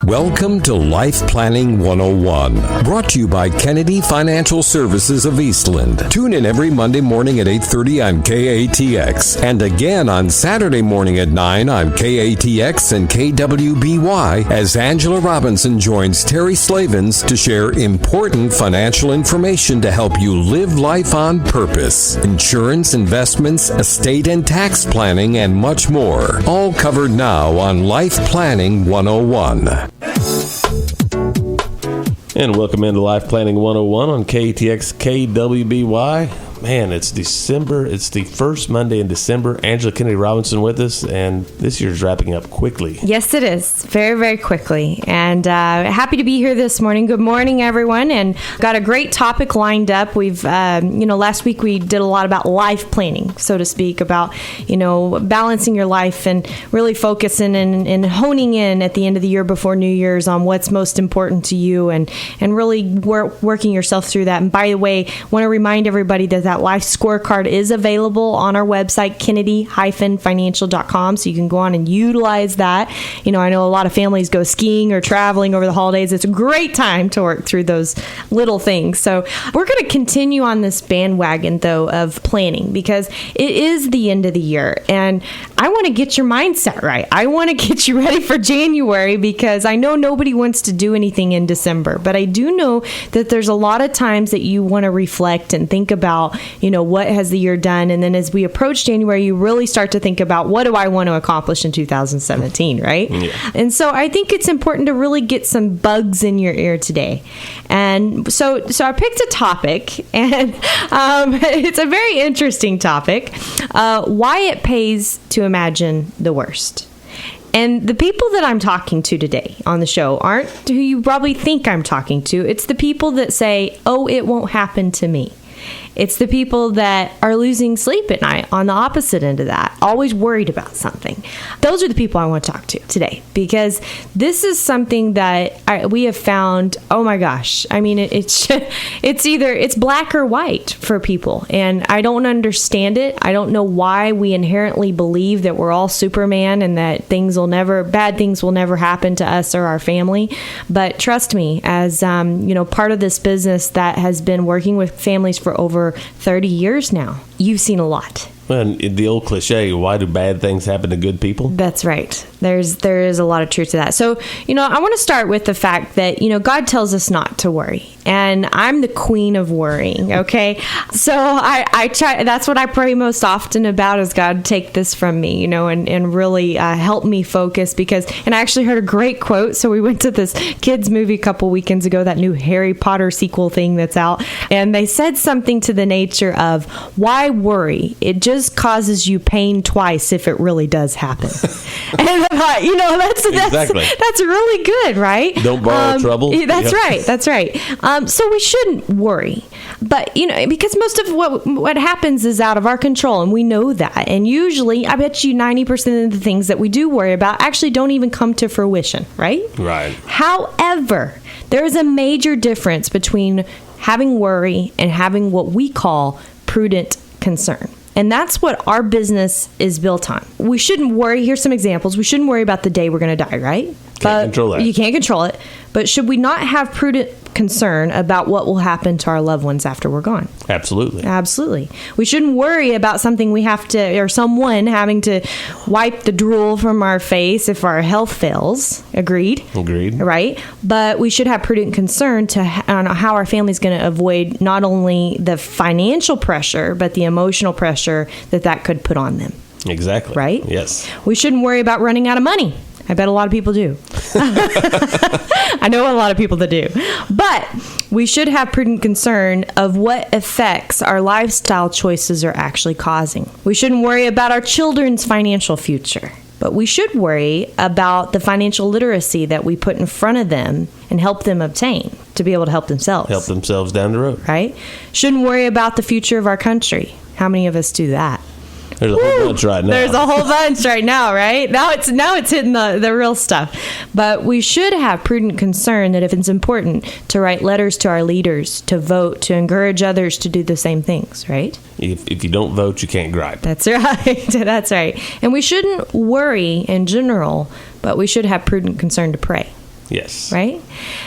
Welcome to Life Planning 101, brought to you by Kennedy Financial Services of Eastland. Tune in every Monday morning at 8:30 on KATX, and again on Saturday morning at 9 on KATX and KWBY as Angela Robinson joins Terry Slavens to share important financial information to help you live life on purpose. Insurance, investments, estate and tax planning, and much more. All covered now on Life Planning 101. And welcome into Life Planning 101 on KTX KWBY. Man, it's December. It's the first Monday in December. Angela Kennedy Robinson with us, and this year's wrapping up quickly. Yes, it is. Very, very quickly. And happy to be here this morning. Good morning, everyone. And got a great topic lined up. We've, last week we did a lot about life planning, so to speak, about, balancing your life and really focusing and honing in at the end of the year before New Year's on what's most important to you and really working yourself through that. And by the way, I want to remind everybody that life scorecard is available on our website, Kennedy-financial.com, so you can go on and utilize that. I know a lot of families go skiing or traveling over the holidays. It's a great time to work through those little things. So we're going to continue on this bandwagon, though, of planning, because it is the end of the year, and I want to get your mindset right. I want to get you ready for January, because I know nobody wants to do anything in December, but I do know that there's a lot of times that you want to reflect and think about what has the year done? And then as we approach January, you really start to think about, what do I want to accomplish in 2017, right? Yeah. And so I think it's important to really get some bugs in your ear today. And so I picked a topic, and it's a very interesting topic, why it pays to imagine the worst. And the people that I'm talking to today on the show aren't who you probably think I'm talking to. It's the people that say, oh, it won't happen to me. It's the people that are losing sleep at night on the opposite end of that, always worried about something. Those are the people I want to talk to today, because this is something that we have found, oh my gosh, I mean, it's black or white for people, and I don't understand it. I don't know why we inherently believe that we're all Superman and that bad things will never happen to us or our family. But trust me, as part of this business that has been working with families for over 30 years now, you've seen a lot. And the old cliche, why do bad things happen to good people? That's right. There is a lot of truth to that. So, I want to start with the fact that, God tells us not to worry. And I'm the queen of worrying, okay? So I try, that's what I pray most often about, is God, take this from me, and really help me focus, and I actually heard a great quote. So we went to this kids movie a couple weekends ago, that new Harry Potter sequel thing that's out. And they said something to the nature of, why worry? It just causes you pain twice if it really does happen. And I thought, that's really good, right? Don't borrow trouble. That's right. That's right. So we shouldn't worry. But, because most of what happens is out of our control, and we know that. And usually, I bet you 90% of the things that we do worry about actually don't even come to fruition, right? Right. However, there is a major difference between having worry and having what we call prudent concern. And that's what our business is built on. We shouldn't worry. Here's some examples. We shouldn't worry about the day we're going to die, right? Can't control that. You can't control it. But should we not have prudent concern about what will happen to our loved ones after we're gone? Absolutely. Absolutely. We shouldn't worry about something or someone having to wipe the drool from our face if our health fails. Agreed. Right? But we should have prudent concern on how our family's going to avoid not only the financial pressure, but the emotional pressure that could put on them. Exactly. Right? Yes. We shouldn't worry about running out of money. I bet a lot of people do. I know a lot of people that do. But we should have prudent concern of what effects our lifestyle choices are actually causing. We shouldn't worry about our children's financial future, but we should worry about the financial literacy that we put in front of them and help them obtain to be able to help themselves. Help themselves down the road. Right? Shouldn't worry about the future of our country. How many of us do that? There's a whole bunch right now. There's a whole bunch right now, right? Now it's hitting the real stuff. But we should have prudent concern that if it's important to write letters to our leaders, to vote, to encourage others to do the same things, right? If you don't vote, you can't gripe. That's right. That's right. And we shouldn't worry in general, but we should have prudent concern to pray. Yes. Right?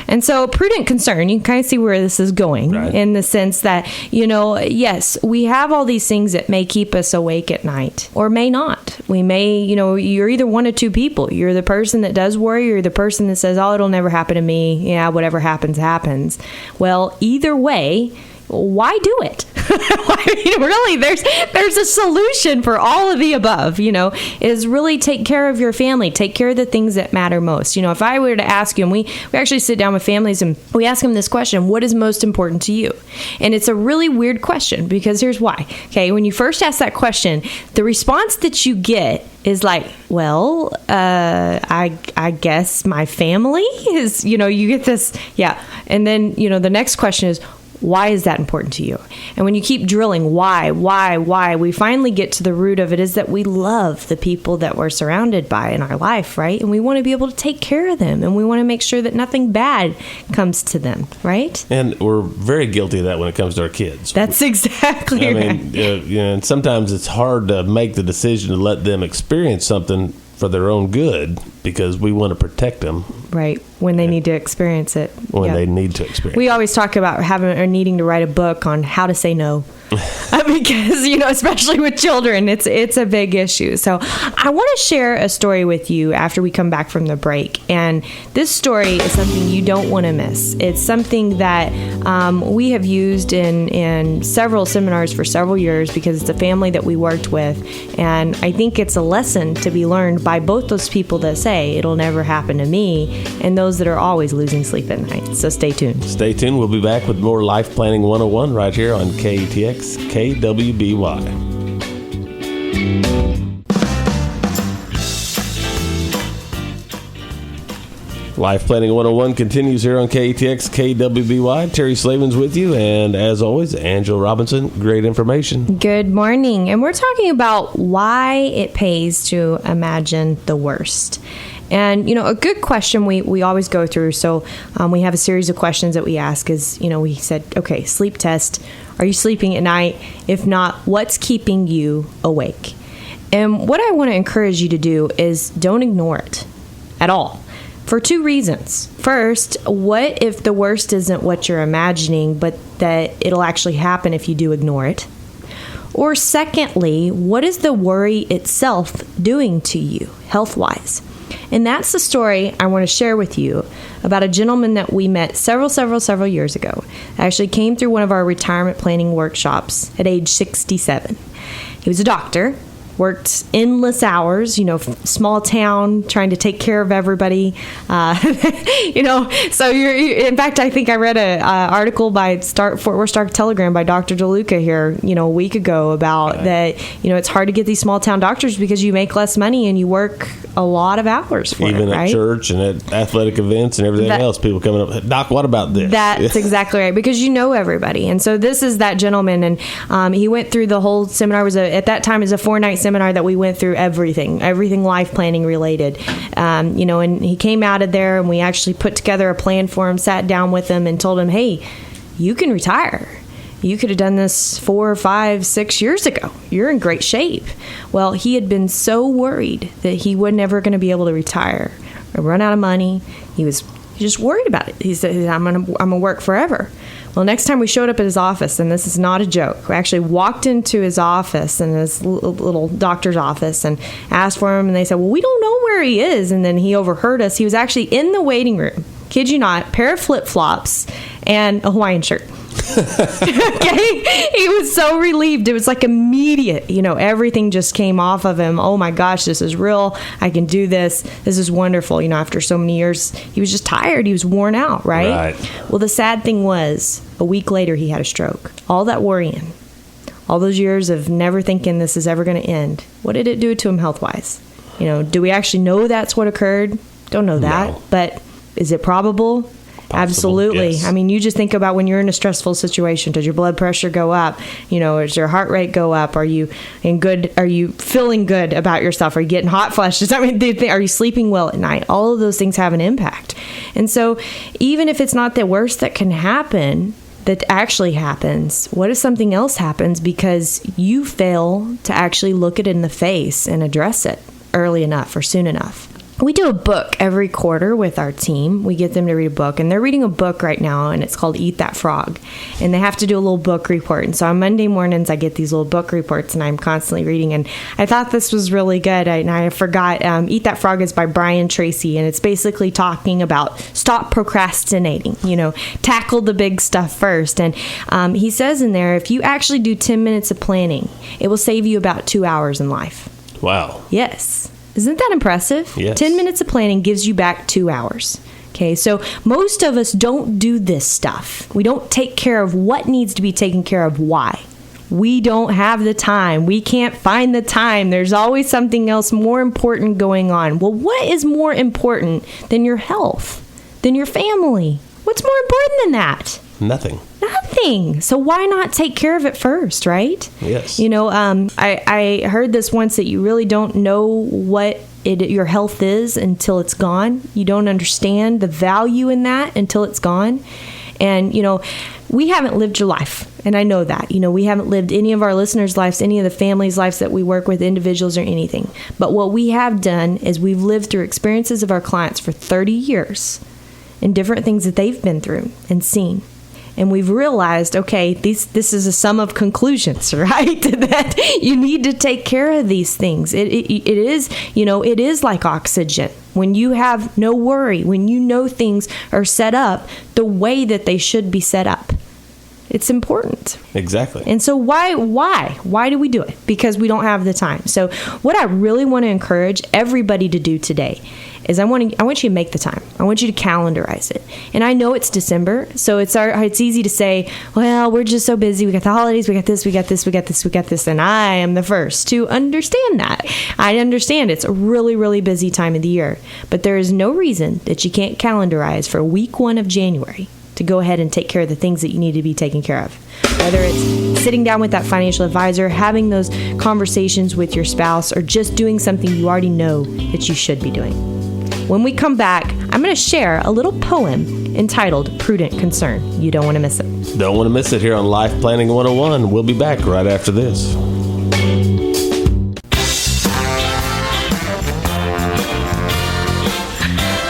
And so prudent concern, you can kind of see where this is going in the sense that, yes, we have all these things that may keep us awake at night or may not. We may, you're either one of two people. You're the person that does worry or the person that says, oh, it'll never happen to me. Yeah, whatever happens, happens. Well, either way, why do it? Really, there's a solution for all of the above, is really take care of your family, take care of the things that matter most. If I were to ask you, and we actually sit down with families and we ask them this question, what is most important to you? And it's a really weird question because here's why. Okay, when you first ask that question, the response that you get is like, well, I guess my family is, you get this, yeah. And then, the next question is, why is that important to you? And when you keep drilling, why, we finally get to the root of it is that we love the people that we're surrounded by in our life, right? And we want to be able to take care of them, and we want to make sure that nothing bad comes to them, right? And we're very guilty of that when it comes to our kids. That's exactly right. And sometimes it's hard to make the decision to let them experience something for their own good because we want to protect them. Right, when they need to experience it. When they need to experience it. We always talk about having or needing to write a book on how to say no. Because, especially with children, it's a big issue. So I want to share a story with you after we come back from the break. And this story is something you don't want to miss. It's something that we have used in several seminars for several years because it's a family that we worked with. And I think it's a lesson to be learned by both those people that say it'll never happen to me and those that are always losing sleep at night. So stay tuned. Stay tuned. We'll be back with more Life Planning 101 right here on KATX KWBY. Life Planning 101 continues here on KATX KWBY. Terry Slavin's with you, and as always, Angela Robinson. Great information. Good morning. And we're talking about why it pays to imagine the worst. And, a good question we always go through. So we have a series of questions that we ask is, we said, okay, sleep test. Are you sleeping at night? If not, what's keeping you awake? And what I want to encourage you to do is don't ignore it at all for two reasons. First, what if the worst isn't what you're imagining, but that it'll actually happen if you do ignore it? Or secondly, what is the worry itself doing to you health-wise? And that's the story I want to share with you about a gentleman that we met several years ago. Actually came through one of our retirement planning workshops at age 67. He was a doctor, worked endless hours, small town, trying to take care of everybody. So in fact, I think I read an article by Fort Worth Star Telegram by Dr. DeLuca here, a week ago about that, it's hard to get these small town doctors because you make less money and you work a lot of hours for even it, right? At church and at athletic events and everything else, people coming up, Doc, what about this? That's exactly right, because you know everybody. And so this is that gentleman, and he went through the whole seminar. At that time, it was a 4-night seminar that we went through everything life planning related. And he came out of there, and we actually put together a plan for him, sat down with him, and told him, hey, you can retire. You could have done this 4, 5, 6 years ago. You're in great shape. Well, he had been so worried that he was never going to be able to retire or run out of money. He was just worried about it. He said, I'm gonna work forever. Well, next time we showed up at his office, and this is not a joke, we actually walked into his office, in his little doctor's office, and asked for him, and they said, well, we don't know where he is. And then he overheard us. He was actually in the waiting room, kid you not, pair of flip-flops and a Hawaiian shirt. Okay, he was so relieved. It was like immediate, everything just came off of him. Oh my gosh, this is real. I can do this. This is wonderful. After so many years, he was just tired. He was worn out, right? Well, the sad thing was, a week later, he had a stroke. All that worrying, all those years of never thinking this is ever going to end. What did it do to him health-wise? Do we actually know that's what occurred? Don't know that. No. But is it probable? Absolutely. Yes. You just think about when you're in a stressful situation. Does your blood pressure go up? Does your heart rate go up? Are you Are you feeling good about yourself? Are you getting hot flashes? Are you sleeping well at night? All of those things have an impact. And so even if it's not the worst that can happen, that actually happens, what if something else happens because you fail to actually look it in the face and address it early enough or soon enough? we do a book every quarter with our team. We get them to read a book, and they're reading a book right now, and it's called Eat That Frog. And they have to do a little book report. And so on Monday mornings, I get these little book reports, and I'm constantly reading. And I thought this was really good, and I forgot. Eat That Frog is by Brian Tracy, and it's basically talking about stop procrastinating. Tackle the big stuff first. And he says in there, if you actually do 10 minutes of planning, it will save you about 2 hours in life. Wow. Yes. Isn't that impressive? Yes. 10 minutes of planning gives you back 2 hours. Okay, so most of us don't do this stuff. We don't take care of what needs to be taken care of. Why? We don't have the time. We can't find the time. There's always something else more important going on. Well, what is more important than your health, than your family? What's more important than that? Nothing. So why not take care of it first, right? Yes. I heard this once that you really don't know what your health is until it's gone. You don't understand the value in that until it's gone. And, we haven't lived your life. And I know that. We haven't lived any of our listeners' lives, any of the families' lives that we work with, individuals or anything. But what we have done is we've lived through experiences of our clients for 30 years and different things that they've been through and seen. And we've realized, okay, this is a sum of conclusions, right? That you need to take care of these things. It is, it is like oxygen. When you have no worry, when you know things are set up the way that they should be set up, it's important. Exactly. And so why do we do it? Because we don't have the time. So what I really want to encourage everybody to do today is I want you to make the time. I want you to calendarize it. And I know it's December, so it's easy to say, well, we're just so busy. We got the holidays, we got this, and I am the first to understand that. I understand it's a really, really busy time of the year, but there is no reason that you can't calendarize for week 1 of January to go ahead and take care of the things that you need to be taken care of. Whether it's sitting down with that financial advisor, having those conversations with your spouse, or just doing something you already know that you should be doing. When we come back, I'm going to share a little poem entitled Prudent Concern. You don't want to miss it. Don't want to miss it here on Life Planning 101. We'll be back right after this.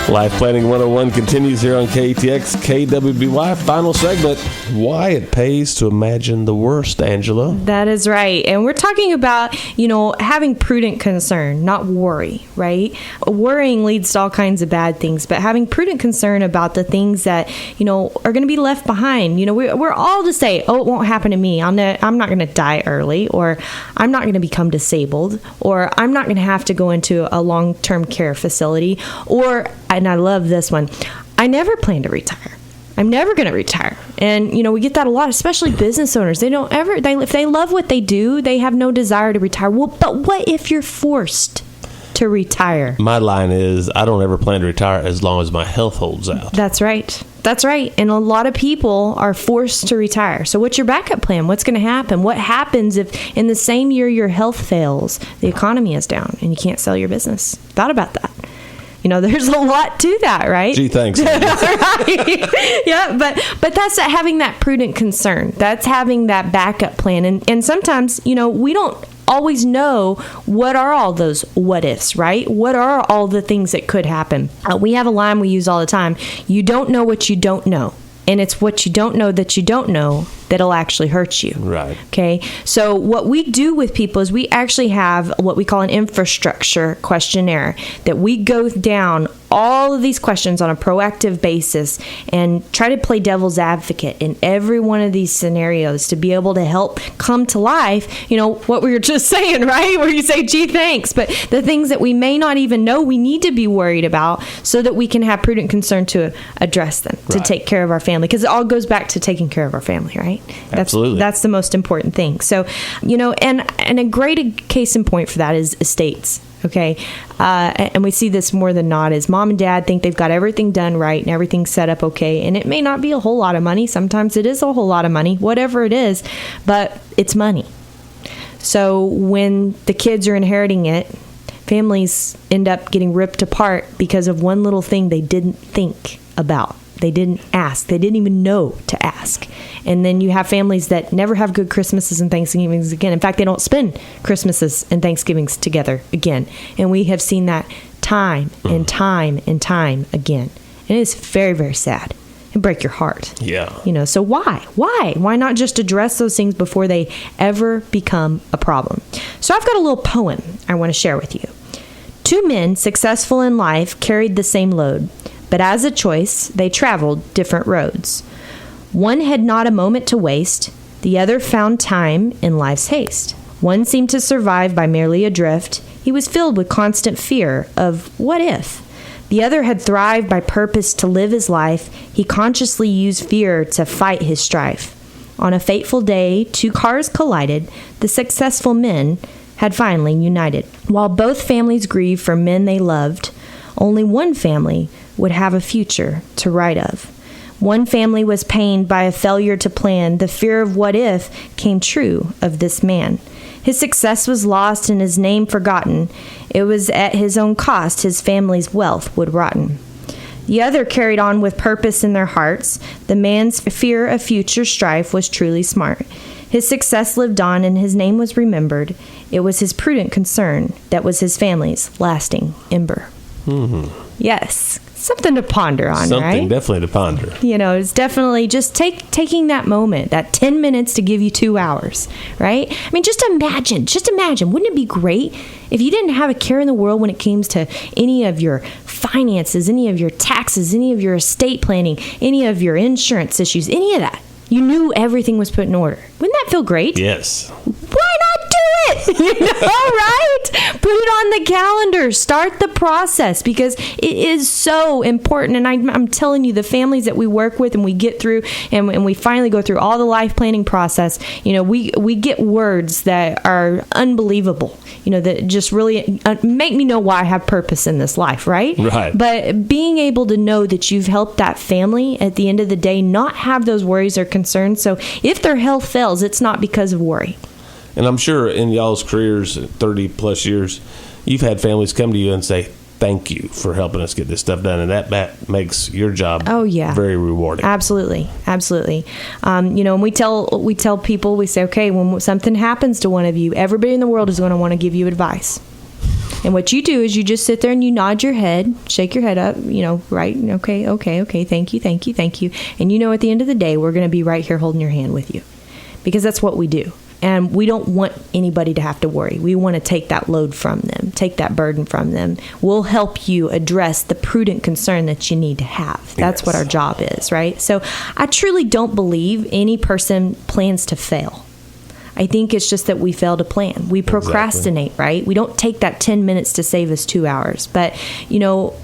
Life Planning 101 continues here on KTX KWBY. Final segment, why it pays to imagine the worst, Angela. That is right. And we're talking about, having prudent concern, not worry, right? Worrying leads to all kinds of bad things, but having prudent concern about the things that, are going to be left behind. We're all to say, oh, it won't happen to me. I'm not going to die early, or I'm not going to become disabled, or I'm not going to have to go into a long-term care facility, and I love this one, I never plan to retire. I'm never going to retire. And, we get that a lot, especially business owners. If they love what they do, they have no desire to retire. Well, but what if you're forced to retire? My line is, I don't ever plan to retire as long as my health holds out. That's right. And a lot of people are forced to retire. So what's your backup plan? What's going to happen? What happens if in the same year your health fails, the economy is down, and you can't sell your business? Thought about that. There's a lot to that, right? Gee, thanks. Right. Yeah, but that's having that prudent concern. That's having that backup plan. And sometimes, we don't always know what are all those what ifs, right? What are all the things that could happen? We have a line we use all the time. You don't know what you don't know. And it's what you don't know that you don't know that'll actually hurt you. Right. Okay. So what we do with people is we actually have what we call an infrastructure questionnaire that we go down all of these questions on a proactive basis and try to play devil's advocate in every one of these scenarios to be able to help come to life, what we were just saying, right? Where you say, gee, thanks. But the things that we may not even know we need to be worried about so that we can have prudent concern to address them, to take care of our family. Because it all goes back to taking care of our family, right? Absolutely. That's the most important thing. So, and a great case in point for that is estates. Okay. And we see this more than not is mom and dad think they've got everything done right and everything's set up okay. And it may not be a whole lot of money. Sometimes it is a whole lot of money, whatever it is, but it's money. So when the kids are inheriting it, families end up getting ripped apart because of one little thing they didn't think about. They didn't ask. They didn't even know to ask. And then you have families that never have good Christmases and Thanksgivings again. In fact, they don't spend Christmases and Thanksgivings together again. And we have seen that time time and time and time again. And it's very, very sad and break your heart. Yeah. So why? Why not just address those things before they ever become a problem? So I've got a little poem I want to share with you. 2 men successful in life carried the same load, but as a choice, they traveled different roads. One had not a moment to waste. The other found time in life's haste. One seemed to survive by merely adrift. He was filled with constant fear of what if? The other had thrived by purpose to live his life. He consciously used fear to fight his strife. On a fateful day, 2 cars collided. The successful men had finally united. While both families grieved for men they loved, only one family would have a future to write of. One family was pained by a failure to plan. The fear of what if came true of this man. His success was lost and his name forgotten. It was at his own cost his family's wealth would rotten. The other carried on with purpose in their hearts. The man's fear of future strife was truly smart. His success lived on and his name was remembered. It was his prudent concern that was his family's lasting ember. Yes. Something to ponder on, Something right? definitely to ponder. It's definitely just taking that moment, that 10 minutes to give you 2 hours, right? I mean, just imagine, wouldn't it be great if you didn't have a care in the world when it comes to any of your finances, any of your taxes, any of your estate planning, any of your insurance issues, any of that? You knew everything was put in order. Wouldn't that feel great? Yes. Why not do it? Right? Put it on the calendar. Start the process because it is so important. And I'm telling you, the families that we work with and we get through and we finally go through all the life planning process, we get words that are unbelievable, that just really make me know why I have purpose in this life, right? Right. But being able to know that you've helped that family at the end of the day not have those worries or concerns. So if their health fails, it's not because of worry. And I'm sure in y'all's careers, 30 plus years, you've had families come to you and say, thank you for helping us get this stuff done. And that makes your job very rewarding. Absolutely. And we tell people, we say, okay, when something happens to one of you, everybody in the world is going to want to give you advice. And what you do is you just sit there and you nod your head, shake your head up, right? Okay, thank you. And at the end of the day, we're going to be right here holding your hand with you because that's what we do. And we don't want anybody to have to worry. We want to take that load from them, take that burden from them. We'll help you address the prudent concern that you need to have. That's what our job is, right? So I truly don't believe any person plans to fail. I think it's just that we fail to plan. We procrastinate, right? We don't take that 10 minutes to save us 2 hours. But,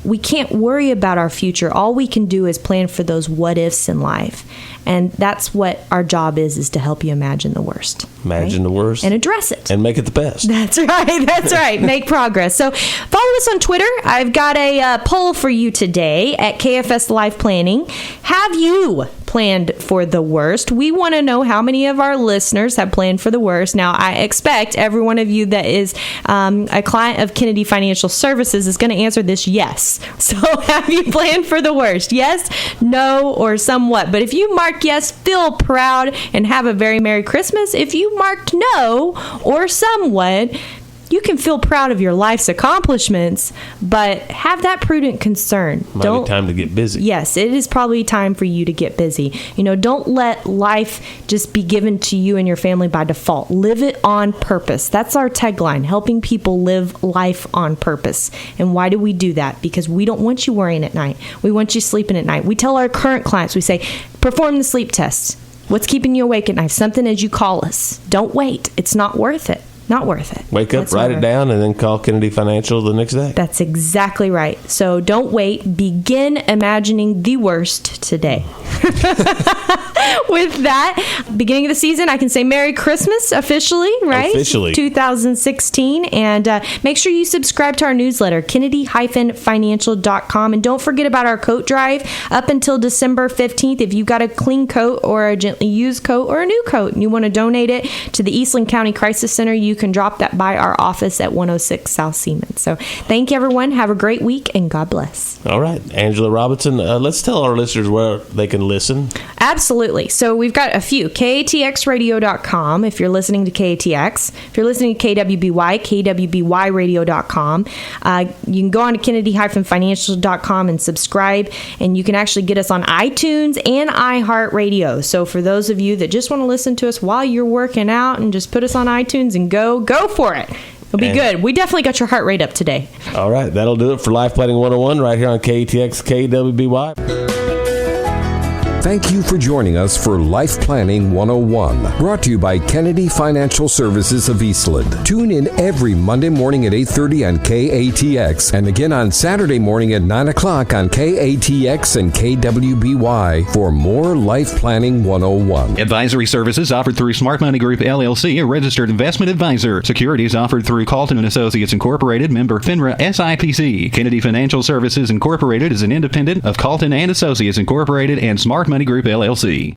we can't worry about our future. All we can do is plan for those what ifs in life. And that's what our job is to help you imagine the worst. Imagine the worst. And address it. And make it the best. That's right. Make progress. So follow us on Twitter. I've got a poll for you today at KFS Life Planning. Have you planned for the worst? We want to know how many of our listeners have planned for the worst. Now, I expect every one of you that is a client of Kennedy Financial Services is going to answer this yes. So have you planned for the worst? Yes, no, or somewhat. But if you mark yes, feel proud and have a very Merry Christmas. If you marked no or somewhat, you can feel proud of your life's accomplishments, but have that prudent concern. Might be time to get busy. Yes, it is probably time for you to get busy. Don't let life just be given to you and your family by default. Live it on purpose. That's our tagline, helping people live life on purpose. And why do we do that? Because we don't want you worrying at night. We want you sleeping at night. We tell our current clients, we say, perform the sleep tests. What's keeping you awake at night? Something as you call us. Don't wait. It's not worth it. Not worth it. Wake up, write it down, and then call Kennedy Financial the next day. That's exactly right. So don't wait. Begin imagining the worst today. With that, beginning of the season, I can say Merry Christmas officially, right? Officially. 2016. And make sure you subscribe to our newsletter, Kennedy-financial.com. And don't forget about our coat drive up until December 15th. If you've got a clean coat or a gently used coat or a new coat and you want to donate it to the Eastland County Crisis Center, you can drop that by our office at 106 South Seaman. So thank you, everyone. Have a great week and God bless. All right. Angela Robinson, let's tell our listeners where they can listen? Absolutely. So we've got a few. KATXradio.com if you're listening to KATX. If you're listening to KWBY, KWBYradio.com. You can go on to Kennedy-Financial.com and subscribe, and you can actually get us on iTunes and iHeartRadio. So for those of you that just want to listen to us while you're working out and just put us on iTunes and go for it. It'll be good. We definitely got your heart rate up today. All right. That'll do it for Life Planning 101 right here on KATX KWBY. Thank you for joining us for Life Planning 101, brought to you by Kennedy Financial Services of Eastland. Tune in every Monday morning at 8:30 on KATX and again on Saturday morning at 9 o'clock on KATX and KWBY for more Life Planning 101. Advisory services offered through Smart Money Group, LLC, a registered investment advisor. Securities offered through Carlton & Associates Incorporated, member FINRA SIPC. Kennedy Financial Services Incorporated is an independent of Carlton & Associates Incorporated and Smart Money Group, LLC.